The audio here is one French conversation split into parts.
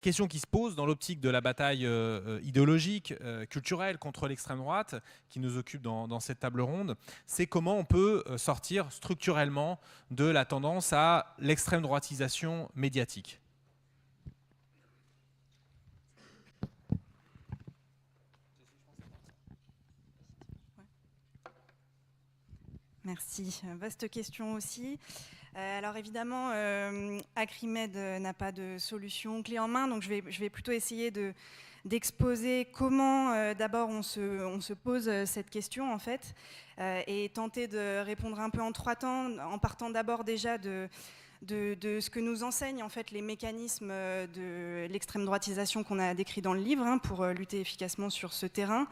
question qui se pose dans l'optique de la bataille idéologique, culturelle contre l'extrême droite, qui nous occupe dans cette table ronde, c'est comment on peut sortir structurellement de la tendance à l'extrême droitisation médiatique. Merci. Vaste question aussi. Alors évidemment, Acrimed n'a pas de solution clé en main, donc je vais plutôt essayer d'exposer comment d'abord on se pose cette question en fait, et tenter de répondre un peu en 3 temps, en partant d'abord déjà de ce que nous enseignent en fait les mécanismes de l'extrême droitisation qu'on a décrit dans le livre, hein, pour lutter efficacement sur ce terrain,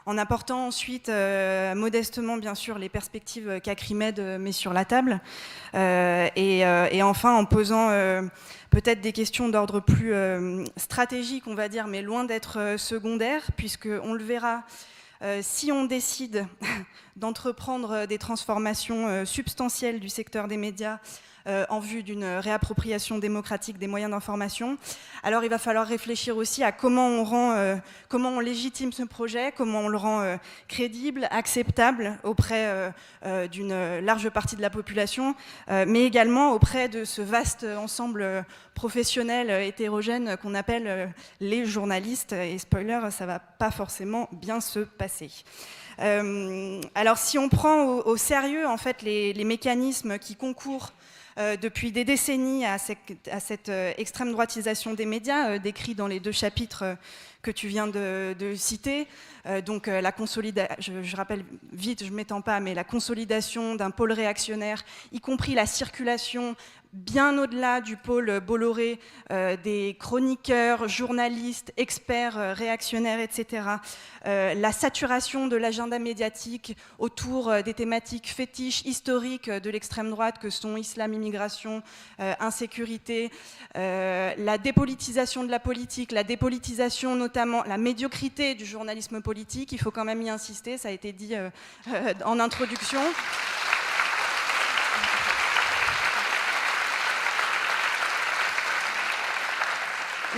en apportant ensuite modestement bien sûr les perspectives qu'Acrimed met sur la table, et enfin en posant peut-être des questions d'ordre plus stratégique, on va dire, mais loin d'être secondaire, puisqu'on le verra, si on décide d'entreprendre des transformations substantielles du secteur des médias en vue d'une réappropriation démocratique des moyens d'information, alors il va falloir réfléchir aussi à comment on légitime ce projet, comment on le rend crédible, acceptable auprès d'une large partie de la population, mais également auprès de ce vaste ensemble professionnel hétérogène qu'on appelle les journalistes. Et spoiler, ça ne va pas forcément bien se passer. Alors si on prend au sérieux en fait les mécanismes qui concourent depuis des décennies à cette extrême droitisation des médias, décrit dans les 2 chapitres que tu viens de citer, donc la consolidation, je rappelle vite, je ne m'étends pas, mais la consolidation d'un pôle réactionnaire, y compris la circulation bien au-delà du pôle Bolloré, des chroniqueurs, journalistes, experts réactionnaires, etc. La saturation de l'agenda médiatique autour des thématiques fétiches, historiques de l'extrême droite que sont islam, immigration, insécurité, la dépolitisation de la politique, la dépolitisation notamment, la médiocrité du journalisme politique, il faut quand même y insister, ça a été dit en introduction.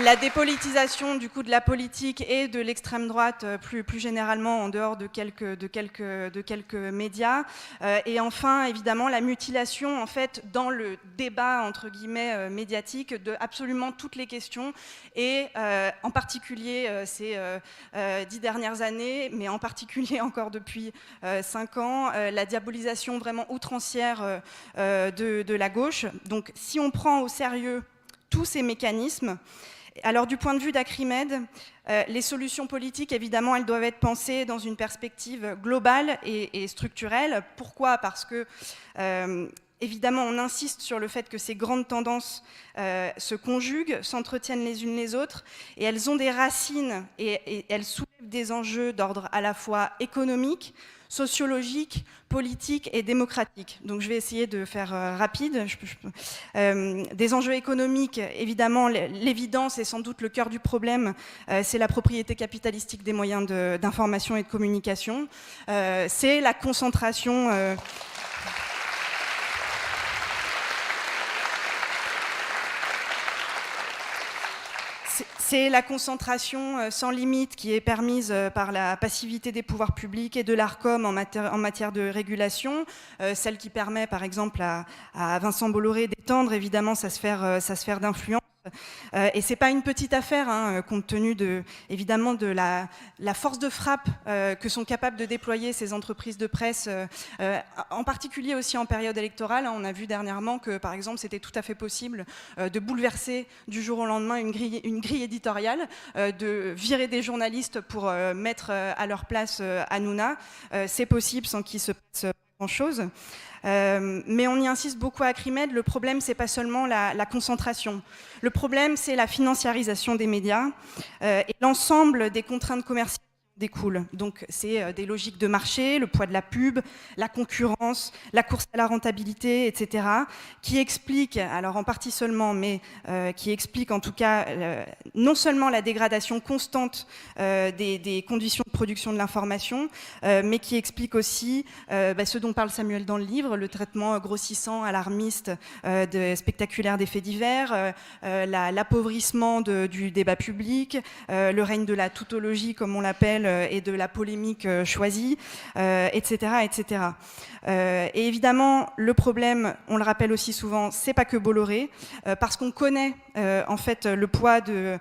La dépolitisation du coup de la politique et de l'extrême droite plus généralement en dehors de quelques médias, et enfin évidemment la mutilation en fait dans le débat entre guillemets médiatique de absolument toutes les questions, et en particulier ces 10 dernières années, mais en particulier encore depuis 5 ans, la diabolisation vraiment outrancière de la gauche. Donc si on prend au sérieux tous ces mécanismes, alors du point de vue d'Acrimed, les solutions politiques, évidemment, elles doivent être pensées dans une perspective globale et structurelle. Pourquoi ? Parce que, évidemment, on insiste sur le fait que ces grandes tendances se conjuguent, s'entretiennent les unes les autres, et elles ont des racines et elles soulèvent des enjeux d'ordre à la fois économique, sociologique, politique et démocratique. Donc je vais essayer de faire rapide. Des enjeux économiques, évidemment, l'évidence est sans doute le cœur du problème, c'est la propriété capitalistique des moyens d'information et de communication, c'est la concentration... C'est la concentration sans limite qui est permise par la passivité des pouvoirs publics et de l'Arcom en matière de régulation, celle qui permet par exemple à Vincent Bolloré d'étendre évidemment sa sphère d'influence. Et c'est pas une petite affaire, hein, compte tenu évidemment de la force de frappe que sont capables de déployer ces entreprises de presse, en particulier aussi en période électorale. On a vu dernièrement que, par exemple, c'était tout à fait possible de bouleverser du jour au lendemain une grille éditoriale, de virer des journalistes pour mettre à leur place Hanouna. C'est possible sans qu'il se passe grand-chose. Mais on y insiste beaucoup à Acrimed, le problème c'est pas seulement la concentration, le problème c'est la financiarisation des médias et l'ensemble des contraintes commerciales découlent. Donc c'est des logiques de marché, le poids de la pub, la concurrence, la course à la rentabilité, etc., qui expliquent, alors en partie seulement, mais qui expliquent en tout cas non seulement la dégradation constante des conditions de production de l'information, mais qui explique aussi ce dont parle Samuel dans le livre, le traitement grossissant, alarmiste, spectaculaire des faits divers, l'appauvrissement du débat public, le règne de la tautologie, comme on l'appelle, et de la polémique choisie, etc., etc. Et évidemment, le problème, on le rappelle aussi souvent, c'est pas que Bolloré, parce qu'on connaît en fait le poids de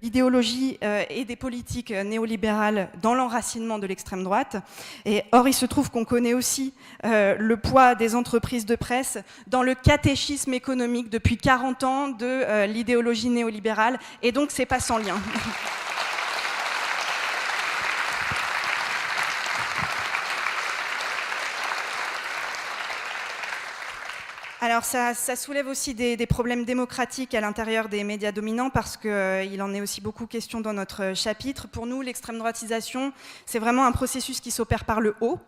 l'idéologie et des politiques néolibérales dans l'enracinement de l'extrême droite. Et or, il se trouve qu'on connaît aussi le poids des entreprises de presse dans le catéchisme économique depuis 40 ans de l'idéologie néolibérale, et donc c'est pas sans lien. Alors ça soulève aussi des problèmes démocratiques à l'intérieur des médias dominants, parce qu'il en est aussi beaucoup question dans notre chapitre. Pour nous, l'extrême droitisation, c'est vraiment un processus qui s'opère par le haut,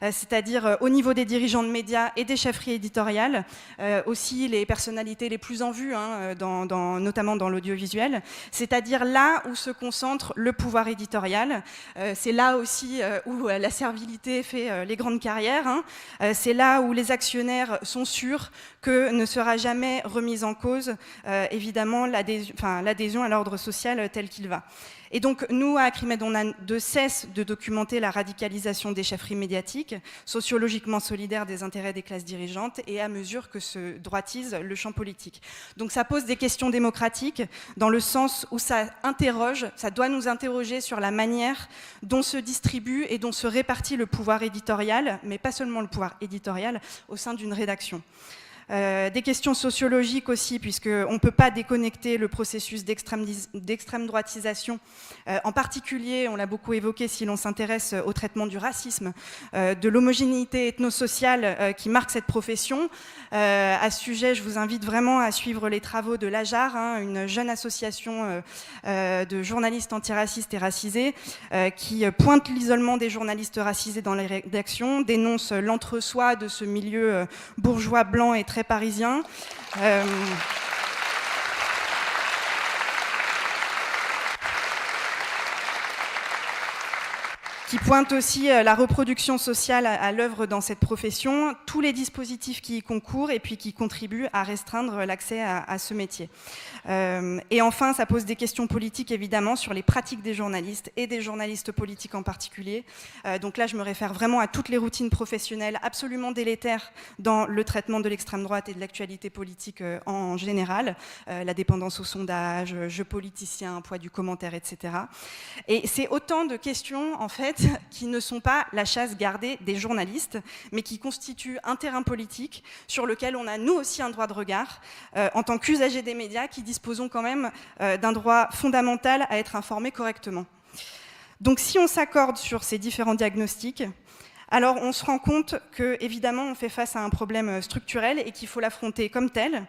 c'est-à-dire au niveau des dirigeants de médias et des chefferies éditoriales, aussi les personnalités les plus en vue, notamment dans l'audiovisuel, c'est-à-dire là où se concentre le pouvoir éditorial. C'est là aussi où la servilité fait les grandes carrières, c'est là où les actionnaires sont sûrs que ne sera jamais remise en cause, évidemment, l'adhésion à l'ordre social tel qu'il va. Et donc, nous, à Acrimed, on ne cesse de documenter la radicalisation des chefferies médiatiques, sociologiquement solidaires des intérêts des classes dirigeantes, et à mesure que se droitise le champ politique. Donc, ça pose des questions démocratiques, dans le sens où ça doit nous interroger sur la manière dont se distribue et dont se répartit le pouvoir éditorial, mais pas seulement le pouvoir éditorial, au sein d'une rédaction. Des questions sociologiques aussi, puisqu'on ne peut pas déconnecter le processus d'extrême droitisation. En particulier, on l'a beaucoup évoqué si l'on s'intéresse au traitement du racisme, de l'homogénéité ethnosociale qui marque cette profession. À ce sujet, je vous invite vraiment à suivre les travaux de l'AJAR, une jeune association de journalistes antiracistes et racisés, qui pointe l'isolement des journalistes racisés dans les rédactions, dénonce l'entre-soi de ce milieu bourgeois blanc et très parisien. Qui pointe aussi la reproduction sociale à l'œuvre dans cette profession, tous les dispositifs qui y concourent et puis qui contribuent à restreindre l'accès à ce métier. Et enfin, ça pose des questions politiques, évidemment, sur les pratiques des journalistes et des journalistes politiques en particulier. Donc là, je me réfère vraiment à toutes les routines professionnelles absolument délétères dans le traitement de l'extrême droite et de l'actualité politique en général. La dépendance au sondage, jeu politicien, poids du commentaire, etc. Et c'est autant de questions, en fait, qui ne sont pas la chasse gardée des journalistes, mais qui constituent un terrain politique sur lequel on a, nous aussi, un droit de regard, en tant qu'usagers des médias, qui disposons quand même d'un droit fondamental à être informés correctement. Donc si on s'accorde sur ces différents diagnostics, alors on se rend compte qu'évidemment on fait face à un problème structurel et qu'il faut l'affronter comme tel.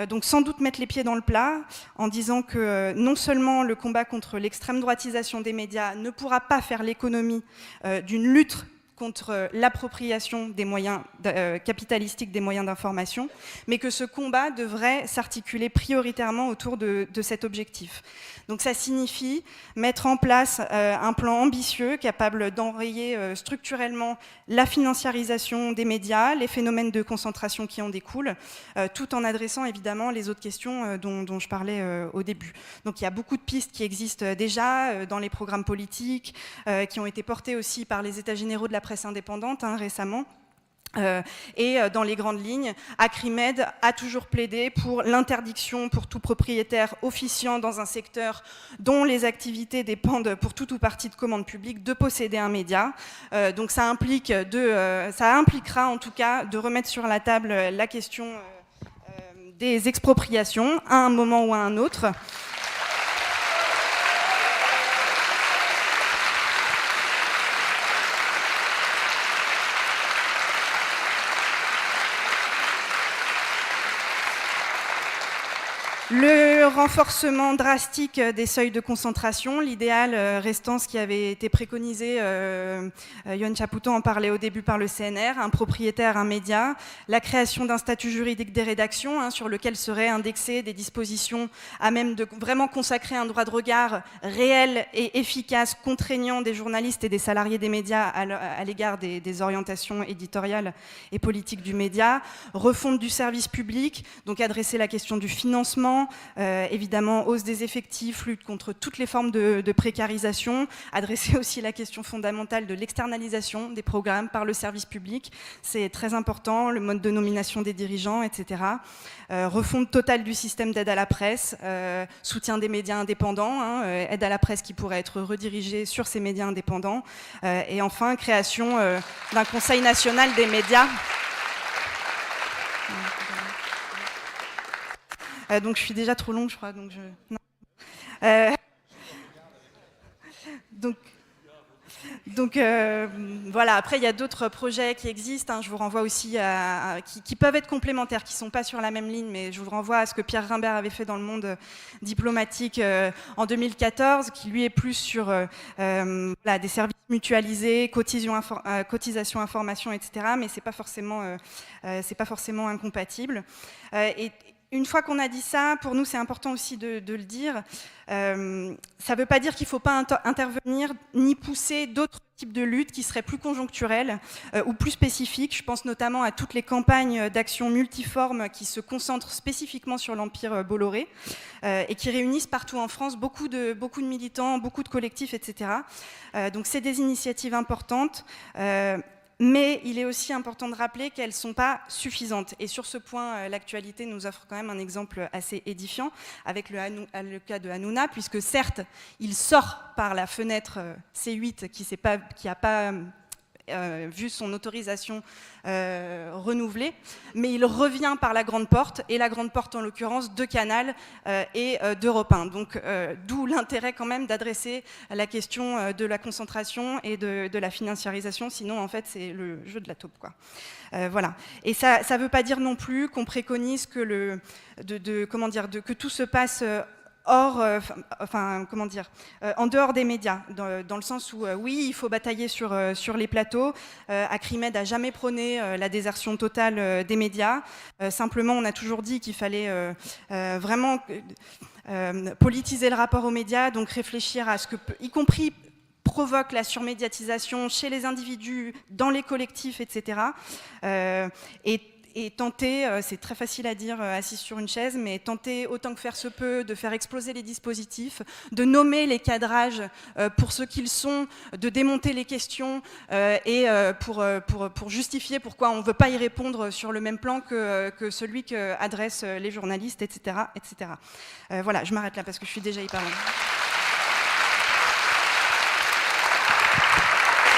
Donc sans doute mettre les pieds dans le plat en disant que non seulement le combat contre l'extrême droitisation des médias ne pourra pas faire l'économie d'une lutte contre l'appropriation des moyens capitalistiques des moyens d'information, mais que ce combat devrait s'articuler prioritairement autour de cet objectif. Donc ça signifie mettre en place un plan ambitieux capable d'enrayer structurellement la financiarisation des médias, les phénomènes de concentration qui en découlent, tout en adressant évidemment les autres questions dont je parlais au début. Donc il y a beaucoup de pistes qui existent déjà dans les programmes politiques, qui ont été portés aussi par les États généraux de la presse indépendante récemment. Et dans les grandes lignes, Acrimed a toujours plaidé pour l'interdiction pour tout propriétaire officiant dans un secteur dont les activités dépendent pour tout ou partie de commande publique de posséder un média. Donc ça impliquera en tout cas de remettre sur la table la question des expropriations à un moment ou à un autre. Le renforcement drastique des seuils de concentration, l'idéal restant ce qui avait été préconisé, Yoann Chapouton en parlait au début par le CNR, un propriétaire, un média, la création d'un statut juridique des rédactions sur lequel seraient indexées des dispositions à même de vraiment consacrer un droit de regard réel et efficace, contraignant des journalistes et des salariés des médias à l'égard des orientations éditoriales et politiques du média, refonte du service public, donc adresser la question du financement, évidemment hausse des effectifs, lutte contre toutes les formes de précarisation, adresser aussi la question fondamentale de l'externalisation des programmes par le service public, c'est très important, le mode de nomination des dirigeants, etc. Refonte totale du système d'aide à la presse, soutien des médias indépendants, aide à la presse qui pourrait être redirigée sur ces médias indépendants, et enfin création d'un Conseil national des médias. Donc je suis déjà trop longue, je crois. Donc, voilà, après il y a d'autres projets qui existent, je vous renvoie aussi qui peuvent être complémentaires, qui ne sont pas sur la même ligne, mais je vous renvoie à ce que Pierre Rimbert avait fait dans le monde diplomatique en 2014, qui lui est plus sur des services mutualisés, cotisation, information, etc., mais c'est pas forcément incompatible. Et une fois qu'on a dit ça, pour nous c'est important aussi de le dire, ça ne veut pas dire qu'il ne faut pas intervenir ni pousser d'autres types de luttes qui seraient plus conjoncturelles ou plus spécifiques. Je pense notamment à toutes les campagnes d'action multiformes qui se concentrent spécifiquement sur l'Empire Bolloré et qui réunissent partout en France beaucoup de militants, beaucoup de collectifs, etc. Donc c'est des initiatives importantes. Mais il est aussi important de rappeler qu'elles ne sont pas suffisantes. Et sur ce point, l'actualité nous offre quand même un exemple assez édifiant avec le cas de Hanouna, puisque certes, il sort par la fenêtre C8 qui n'a pas vu son autorisation renouvelée, mais il revient par la grande porte, et la grande porte en l'occurrence de Canal et d'Europe 1. Donc d'où l'intérêt quand même d'adresser la question de la concentration et de la financiarisation, sinon en fait c'est le jeu de la taupe, quoi. Voilà. Et ça ne veut pas dire non plus qu'on préconise que que tout se passe en dehors des médias, dans le sens où, oui, il faut batailler sur les plateaux. Acrimed n'a jamais prôné la désertion totale des médias. Simplement, on a toujours dit qu'il fallait vraiment politiser le rapport aux médias, donc réfléchir à ce que, y compris provoque la surmédiatisation chez les individus, dans les collectifs, etc. Et tenter, c'est très facile à dire assis sur une chaise, mais tenter autant que faire se peut de faire exploser les dispositifs, de nommer les cadrages pour ce qu'ils sont, de démonter les questions pour justifier pourquoi on ne veut pas y répondre sur le même plan que celui qu'adressent les journalistes, etc. etc. Voilà, je m'arrête là parce que je suis déjà hyper longue.